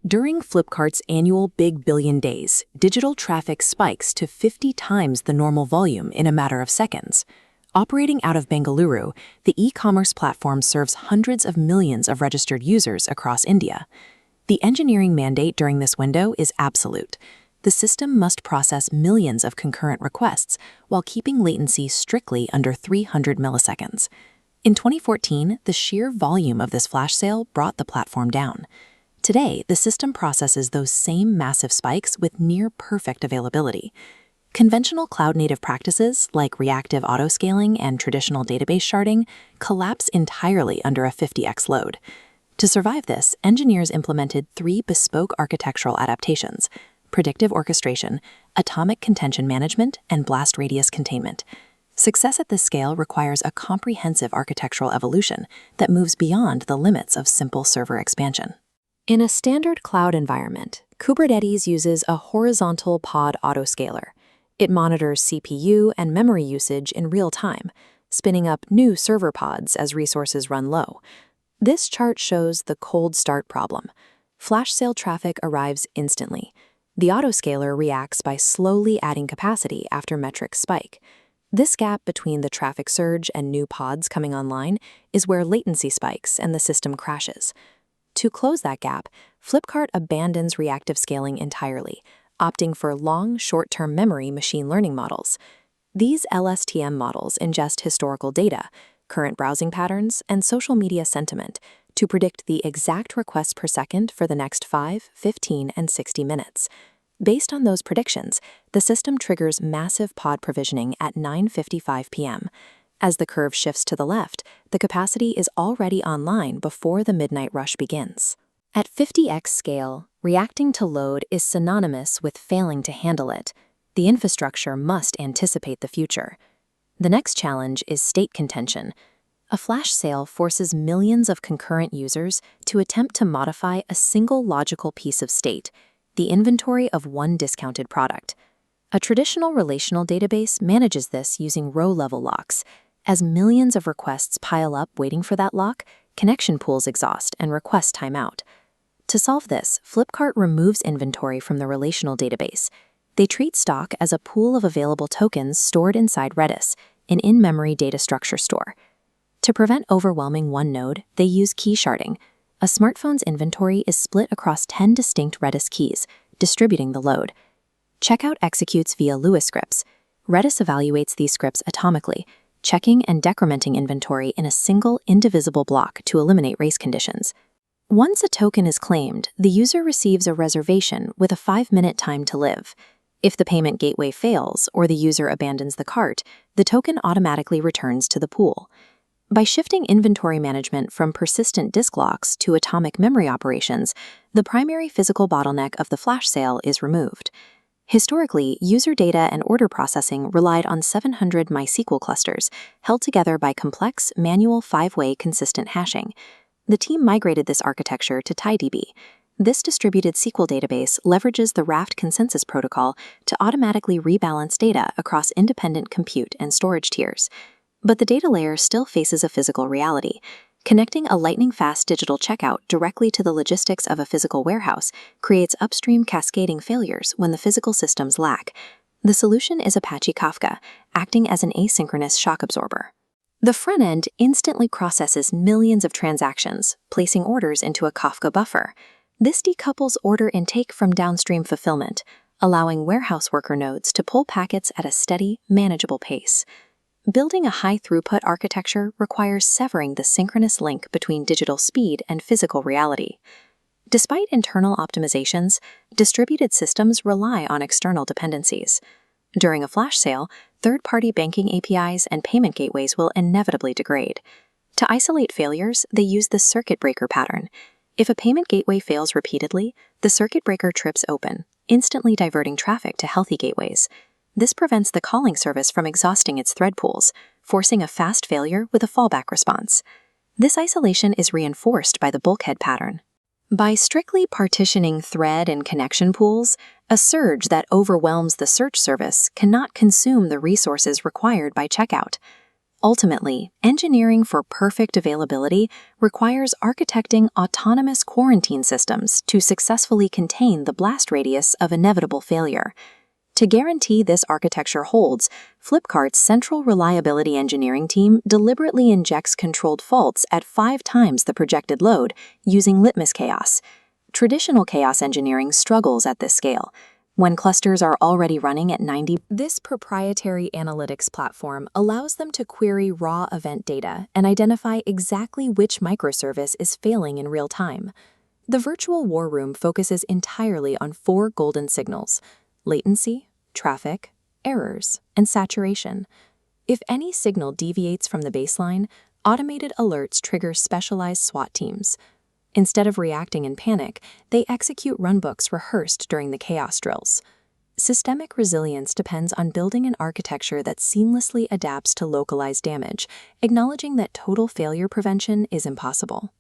During Flipkart's annual Big Billion Days, digital traffic spikes to 50 times the normal volume in a matter of seconds. Operating out of Bengaluru, the e-commerce platform serves hundreds of millions of registered users across India. The engineering mandate during this window is absolute. The system must process millions of concurrent requests while keeping latency strictly under 300 milliseconds. In 2014, the sheer volume of this flash sale brought the platform down. Today, the system processes those same massive spikes with near-perfect availability. Conventional cloud-native practices like reactive autoscaling and traditional database sharding collapse entirely under a 50x load. To survive this, engineers implemented 3 bespoke architectural adaptations: predictive orchestration, atomic contention management, and blast radius containment. Success at this scale requires a comprehensive architectural evolution that moves beyond the limits of simple server expansion. In a standard cloud environment, Kubernetes uses a horizontal pod autoscaler. It monitors CPU and memory usage in real time, spinning up new server pods as resources run low. This chart shows the cold start problem. Flash sale traffic arrives instantly. The autoscaler reacts by slowly adding capacity after metrics spike. This gap between the traffic surge and new pods coming online is where latency spikes and the system crashes. To close that gap, Flipkart abandons reactive scaling entirely, opting for long, short-term memory machine learning models. These LSTM models ingest historical data, current browsing patterns, and social media sentiment to predict the exact requests per second for the next 5, 15, and 60 minutes. Based on those predictions, the system triggers massive pod provisioning at 9:55 p.m. As the curve shifts to the left, the capacity is already online before the midnight rush begins. At 50x scale, reacting to load is synonymous with failing to handle it. The infrastructure must anticipate the future. The next challenge is state contention. A flash sale forces millions of concurrent users to attempt to modify a single logical piece of state, the inventory of one discounted product. A traditional relational database manages this using row-level locks. As millions of requests pile up waiting for that lock, connection pools exhaust and requests time out. To solve this, Flipkart removes inventory from the relational database. They treat stock as a pool of available tokens stored inside Redis, an in-memory data structure store. To prevent overwhelming one node, they use key sharding. A smartphone's inventory is split across 10 distinct Redis keys, distributing the load. Checkout executes via Lewis scripts. Redis evaluates these scripts atomically, checking and decrementing inventory in a single, indivisible block to eliminate race conditions. Once a token is claimed, the user receives a reservation with a 5-minute time to live. If the payment gateway fails or the user abandons the cart, the token automatically returns to the pool. By shifting inventory management from persistent disk locks to atomic memory operations, the primary physical bottleneck of the flash sale is removed. Historically, user data and order processing relied on 700 MySQL clusters, held together by complex, manual 5-way consistent hashing. The team migrated this architecture to TiDB. This distributed SQL database leverages the Raft consensus protocol to automatically rebalance data across independent compute and storage tiers. But the data layer still faces a physical reality. Connecting a lightning-fast digital checkout directly to the logistics of a physical warehouse creates upstream cascading failures when the physical systems lack. The solution is Apache Kafka, acting as an asynchronous shock absorber. The front end instantly processes millions of transactions, placing orders into a Kafka buffer. This decouples order intake from downstream fulfillment, allowing warehouse worker nodes to pull packets at a steady, manageable pace. Building a high-throughput architecture requires severing the synchronous link between digital speed and physical reality. Despite internal optimizations, distributed systems rely on external dependencies. During a flash sale, third-party banking APIs and payment gateways will inevitably degrade. To isolate failures, they use the circuit breaker pattern. If a payment gateway fails repeatedly, the circuit breaker trips open, instantly diverting traffic to healthy gateways. This prevents the calling service from exhausting its thread pools, forcing a fast failure with a fallback response. This isolation is reinforced by the bulkhead pattern. By strictly partitioning thread and connection pools, a surge that overwhelms the search service cannot consume the resources required by checkout. Ultimately, engineering for perfect availability requires architecting autonomous quarantine systems to successfully contain the blast radius of inevitable failure. To guarantee this architecture holds, Flipkart's central reliability engineering team deliberately injects controlled faults at 5 times the projected load using litmus chaos. Traditional chaos engineering struggles at this scale. When clusters are already running at 90, this proprietary analytics platform allows them to query raw event data and identify exactly which microservice is failing in real time. The virtual war room focuses entirely on 4 golden signals: latency, traffic, errors, and saturation. If any signal deviates from the baseline, automated alerts trigger specialized SWAT teams. Instead of reacting in panic, they execute runbooks rehearsed during the chaos drills. Systemic resilience depends on building an architecture that seamlessly adapts to localized damage, acknowledging that total failure prevention is impossible.